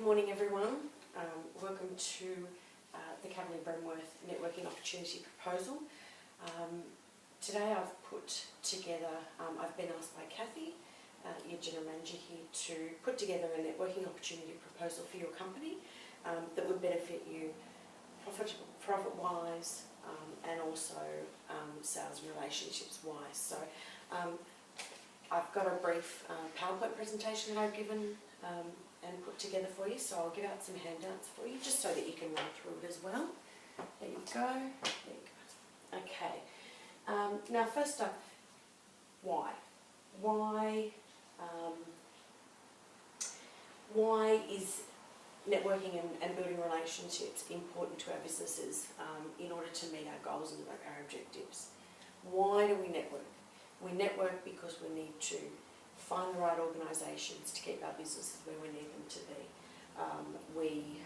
morning, everyone. Welcome to the Cavalier Bremworth Networking Opportunity Proposal. Today I've put together, I've been asked by Kathy, your General Manager here, to put together a networking opportunity proposal for your company that would benefit you profit-wise and also sales and relationships-wise. So I've got a brief PowerPoint presentation that I've given and put together for you, so I'll give out some handouts for you just so that you can run through it as well. There you go. There you go. Okay. Now, first up, why? Why is networking and building relationships important to our businesses in order to meet our goals and our objectives? Why do we network? We network because we need to find the right organisations to keep our businesses where we need them to be. We,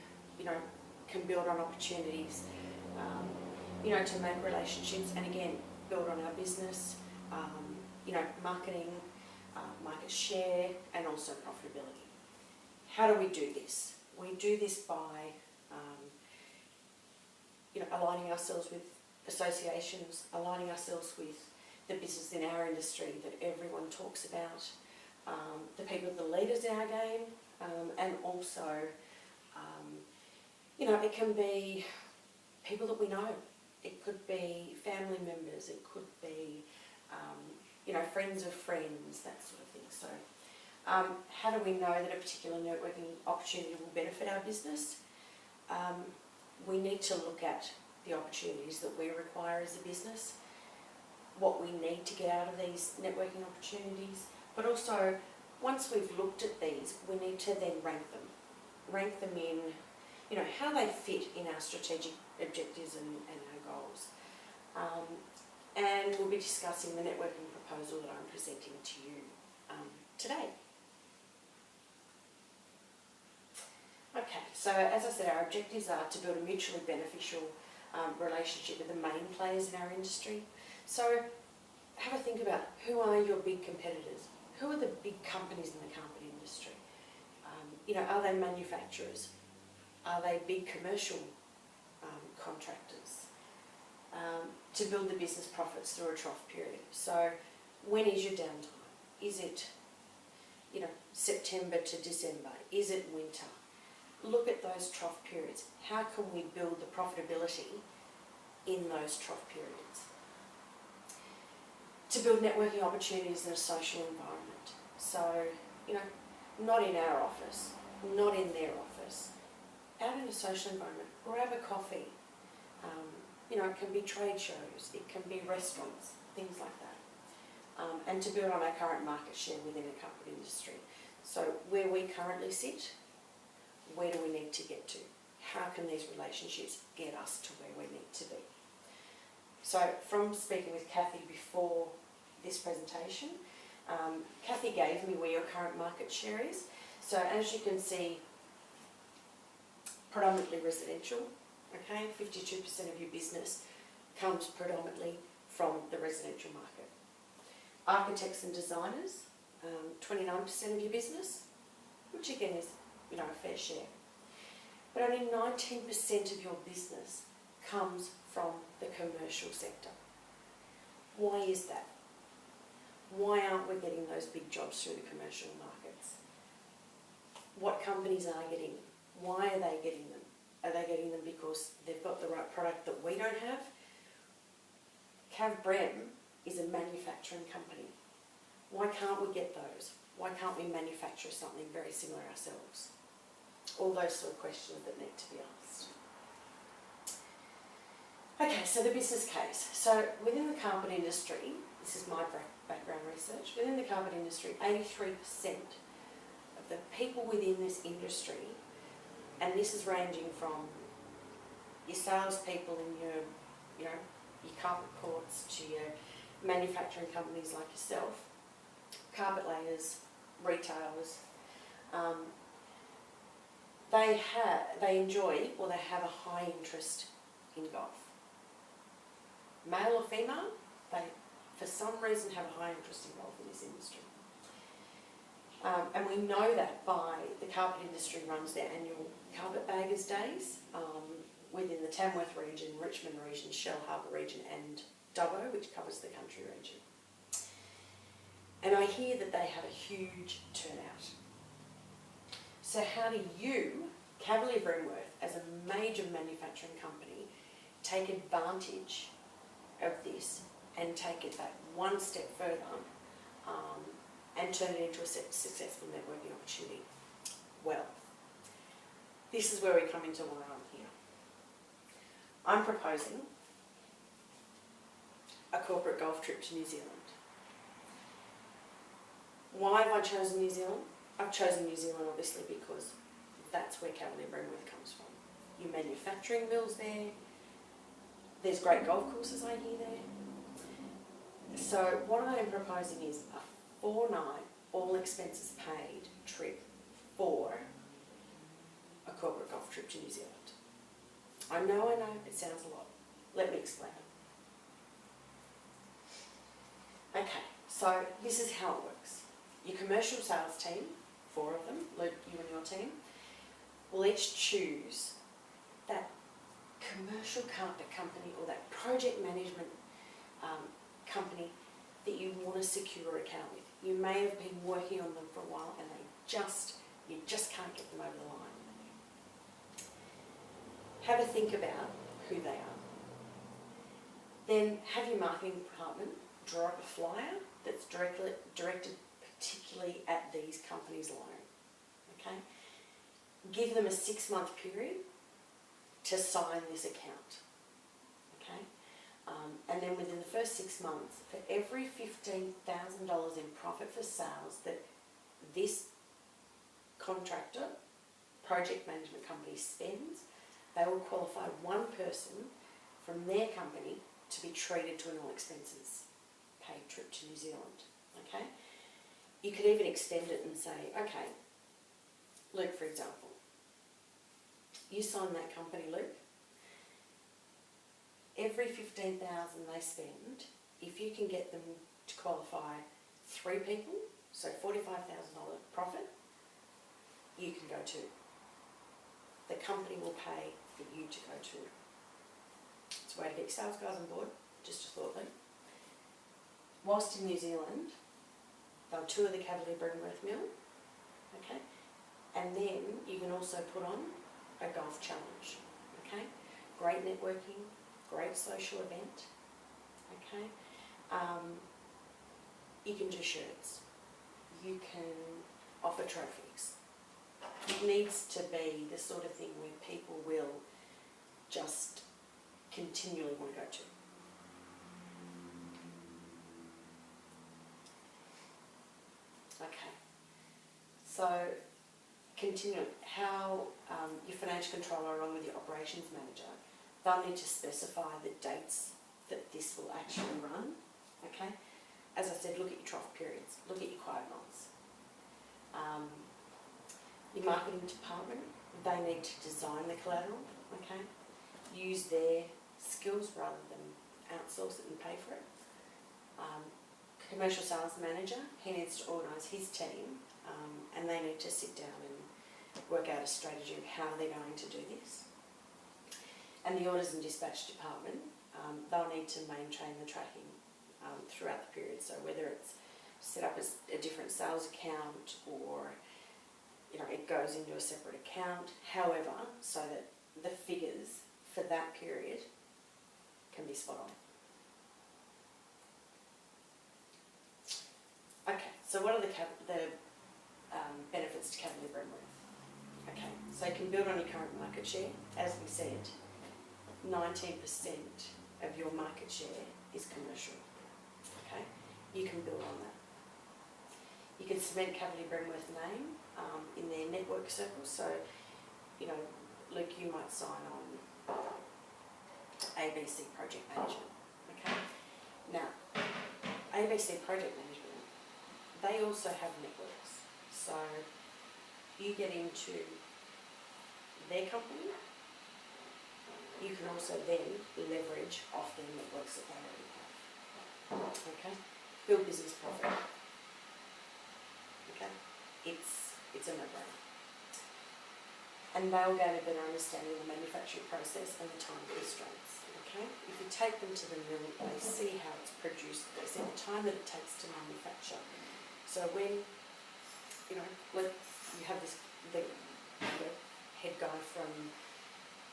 can build on opportunities, to make relationships, and again, build on our business, marketing, market share, and also profitability. How do we do this? We do this by, aligning ourselves with associations, aligning ourselves with the business in our industry that everyone talks about, the people, the leaders in our game, and also, it can be people that we know. It could be family members, it could be, friends of friends, that sort of thing. So how do we know that a particular networking opportunity will benefit our business? We need to look at the opportunities that we require as a business, what we need to get out of these networking opportunities, but also once we've looked at these, we need to then rank them in, how they fit in our strategic objectives and our goals. And we'll be discussing the networking proposal that I'm presenting to you today. Okay, so as I said, our objectives are to build a mutually beneficial relationship with the main players in our industry. So have a think about, who are your big competitors? Who are the big companies in the carpet industry? Are they manufacturers? Are they big commercial contractors? To build the business profits through a trough period. So when is your downtime? Is it, September to December? Is it winter? Look at those trough periods. How can we build the profitability in those trough periods? To build networking opportunities in a social environment. So, not in our office, not in their office, out in a social environment, grab a coffee. It can be trade shows, it can be restaurants, things like that. And to build on our current market share within the carpet industry. So where we currently sit, where do we need to get to? How can these relationships get us to where we need to be? So from speaking with Kathy before this presentation, Kathy gave me where your current market share is. So as you can see, predominantly residential, okay? 52% of your business comes predominantly from the residential market. Architects and designers, 29% of your business, which again is, a fair share. But only 19% of your business comes from the commercial sector. Why is that? Why aren't we getting those big jobs through the commercial markets? What companies are getting them? Why are they getting them? Are they getting them because they've got the right product that we don't have? Cav Brem is a manufacturing company. Why can't we get those? Why can't we manufacture something very similar ourselves? All those sort of questions that need to be asked. Okay, so the business case. So within the carpet industry, this is my background research, within the carpet industry, 83% of the people within this industry, and this is ranging from your salespeople in your carpet courts to your manufacturing companies like yourself, carpet layers, retailers, they enjoy or they have a high interest in golf. Male or female, they for some reason have a high interest in golf in this industry. And we know that by the carpet industry runs their annual Carpetbaggers Days within the Tamworth region, Richmond region, Shell Harbour region and Dubbo, which covers the country region. And I hear that they have a huge turnout. So how do you, Cavalier Bremworth, as a major manufacturing company, take advantage of this and take it that one step further and turn it into a successful networking opportunity? Well, this is where we come into why I'm here. I'm proposing a corporate golf trip to New Zealand. Why have I chosen New Zealand? I've chosen New Zealand obviously because that's where Cavalier Bremworth comes from. Your manufacturing mills there, there's great golf courses I hear there. So what I am proposing is a 4-night, all expenses paid trip for a corporate golf trip to New Zealand. I know, it sounds a lot. Let me explain it. Okay, so this is how it works. Your commercial sales team, 4 of them, Luke, you and your team, will each choose that commercial carpet company or that project management company that you want to secure an account with. You may have been working on them for a while and you just can't get them over the line. Have a think about who they are. Then have your marketing department draw up a flyer that's directed particularly at these companies alone. Okay? Give them a 6-month period to sign this account. Okay? And then within the first 6 months, for every $15,000 in profit for sales that this contractor, project management company spends, they will qualify one person from their company to be treated to an all expenses paid trip to New Zealand. Okay? You could even extend it and say, okay, Luke, for example, you sign that company, Luke. Every $15,000 they spend, if you can get them to qualify 3 people, so $45,000 profit, you can go too. The company will pay for you to go too. It's a way to get your sales guys on board, just a thought there. Whilst in New Zealand, they'll tour the Cavalier Bremworth mill, okay? And then you can also put on a golf challenge, okay? Great networking, great social event, okay? You can do shirts. You can offer trophies. It needs to be the sort of thing where people will just continually want to go to. Okay, so continuing, how your financial controller along with your operations manager, they'll need to specify the dates that this will actually run, okay? As I said, look at your trough periods, look at your quiet months. Your marketing department, they need to design the collateral, okay? Use their skills rather than outsource it and pay for it. Commercial sales manager, he needs to organise his team and they need to sit down and work out a strategy of how they're going to do this. And the orders and dispatch department, they'll need to maintain the tracking throughout the period. So whether it's set up as a different sales account or it goes into a separate account, however, so that the figures for that period can be spot on. Okay, so what are the benefits to Cavalier Bremworth? Okay, so you can build on your current market share. As we said, 19% of your market share is commercial. Okay, you can build on that. You can cement Cavalier Bremworth name in their network circles. So, Luke, you might sign on ABC Project Management. Okay, now ABC Project Management, they also have networks. So you get into their company, you can also then leverage off their networks that they already have. Okay? Build business profit. Okay? and they'll gain a better understanding of the manufacturing process and the time constraints. Okay? If you take them to the mill, they see how it's produced, they see the time that it takes to manufacture. So when, when you have the head guy from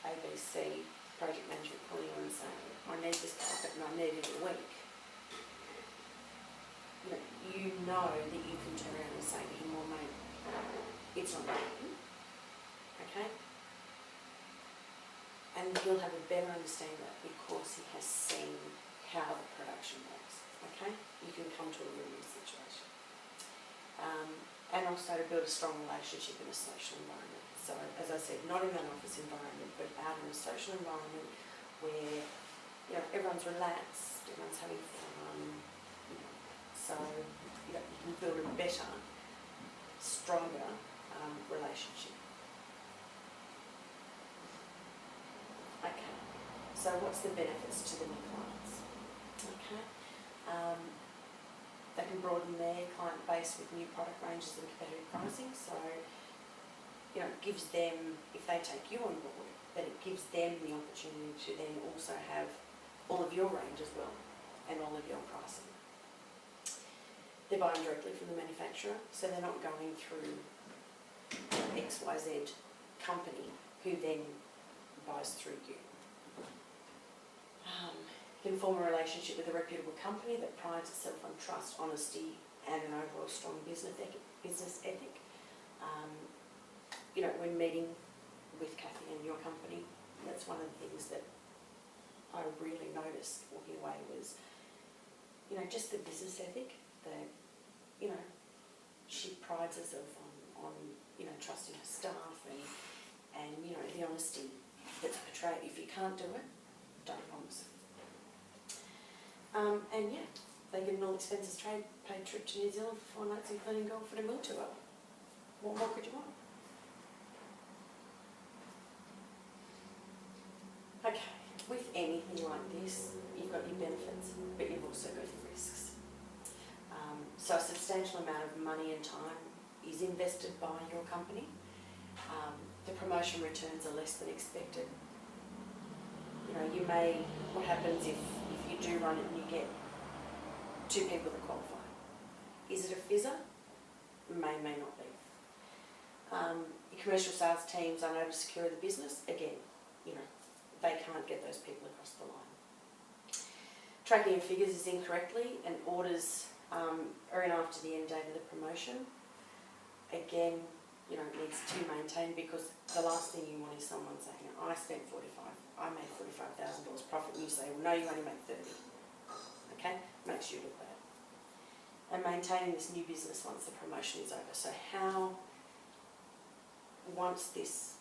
ABC project management calling on and saying, I need this carpet and I need it in a week, you know that you can turn around and say to him, well mate, it's not done. Okay? And he'll have a better understanding of that because he has seen how the production works. Okay? You can come to a win-win situation. And also to build a strong relationship in a social environment. So, as I said, not in an office environment, but out in a social environment where everyone's relaxed, everyone's having fun. So you can build a better, stronger relationship. Okay, so what's the benefits to the new clients? Okay, they can broaden their client base with new product ranges and competitive pricing. So, it gives them, if they take you on board, then it gives them the opportunity to then also have all of your range as well and all of your pricing. They're buying directly from the manufacturer, so they're not going through XYZ company who then buys through you. You can form a relationship with a reputable company that prides itself on trust, honesty, and an overall strong business ethic. When meeting with Kathy and your company, that's one of the things that I really noticed walking away was, just the business ethic. She prides herself on trusting her staff and the honesty that's portrayed. If you can't do it, don't promise it. They get an all expenses paid trip to New Zealand for 4 nights, including golf and a mill tour. What more could you want? Okay, with anything like this, you've got your benefits, but you've also got your risks. So a substantial amount of money and time is invested by your company. The promotion returns are less than expected. What happens if you do run it and you get 2 people that qualify? Is it a fizzer? May not be. Your commercial sales teams are unable to secure the business. Again, they can't get those people across the line. Tracking of figures is incorrectly and orders are in after the end date of the promotion. Again, it needs to be maintained because the last thing you want is someone saying, I spent I made $45,000 profit, and you say, well, no, you only made 30. Okay? Makes you look bad. And maintaining this new business once the promotion is over. So once this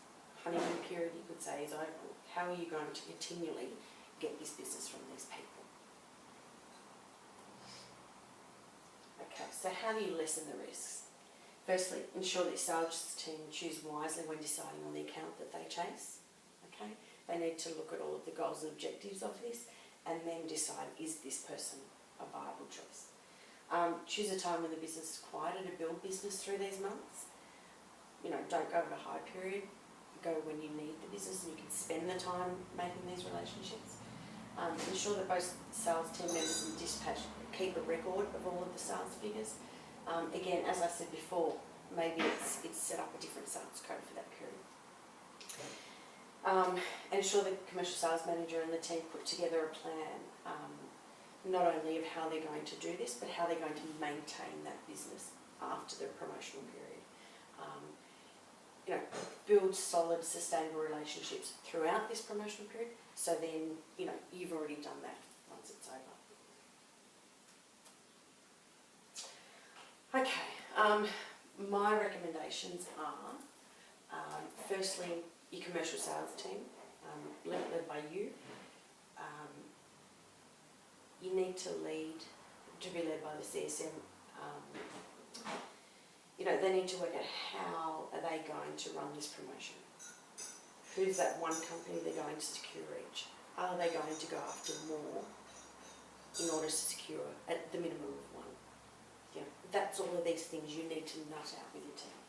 honeymoon period, you could say, is over, how are you going to continually get this business from these people? Okay, so how do you lessen the risks? Firstly, ensure that your sales team choose wisely when deciding on the account that they chase. Okay, they need to look at all of the goals and objectives of this and then decide, is this person a viable choice? Choose a time when the business is quieter to build business through these months. Don't go at a high period. Go when you need the business and you can spend the time making these relationships. Ensure that both sales team members and dispatch keep a record of all of the sales figures. Again, as I said before, maybe it's set up a different sales code for that period. Ensure the commercial sales manager and the team put together a plan, not only of how they're going to do this, but how they're going to maintain that business after the promotional period. Build solid, sustainable relationships throughout this promotional period, so then, you've already done that once it's over. Okay, my recommendations are, firstly, your commercial sales team, led by you. You need to be led by the CSM. They need to work out how are they going to run this promotion. Who's that one company they're going to secure each? Are they going to go after more in order to secure at the minimum of one? That's all of these things you need to nut out with your team.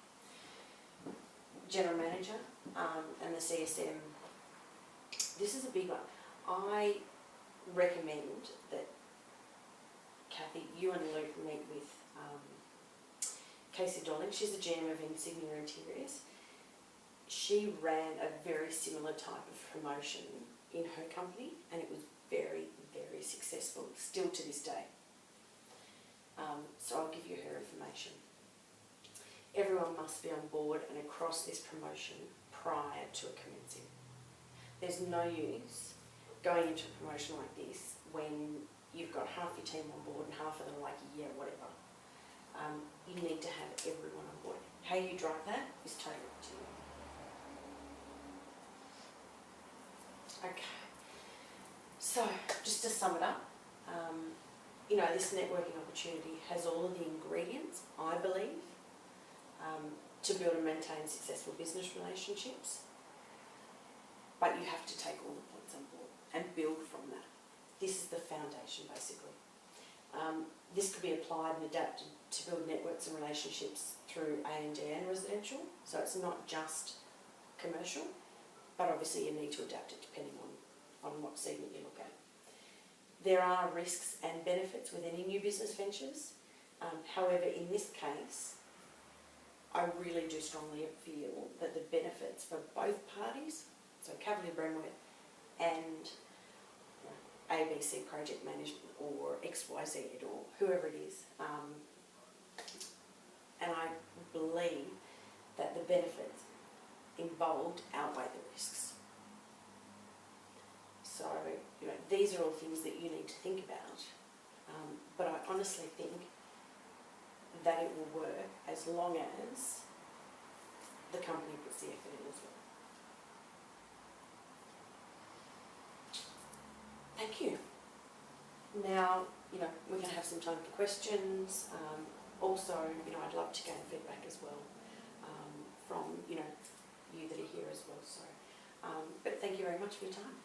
general manager and the CSM, this is a big one. I recommend that, Kathy, you and Luke meet with Casey Dolling. She's the GM of Insignia Interiors. She ran a very similar type of promotion in her company, and it was very, very successful, still to this day. So I'll give you her information. Everyone must be on board and across this promotion prior to it commencing. There's no use going into a promotion like this when you've got half your team on board and half of them are like, yeah, whatever. You need to have everyone on board. How you drive that is totally up to you. Okay, so just to sum it up, this networking opportunity has all of the ingredients, I believe, to build and maintain successful business relationships, but you have to take all the points on board and build from that. This is the foundation, basically. This could be applied and adapted to build networks and relationships through A&D and residential, so it's not just commercial, but obviously you need to adapt it depending on what segment you look at. There are risks and benefits with any new business ventures. However, in this case, I really do strongly feel that the benefits for both parties, so Cavalier Bremworth and ABC Project Management or XYZ or whoever it is, and I believe that the benefits involved outweigh the risks. So, these are all things that you need to think about, but I honestly think that it will work as long as the company puts the effort in as well. Thank you. Now, we can have some time for questions. Also, I'd love to gain feedback as well from, you that are here as well. So, but thank you very much for your time.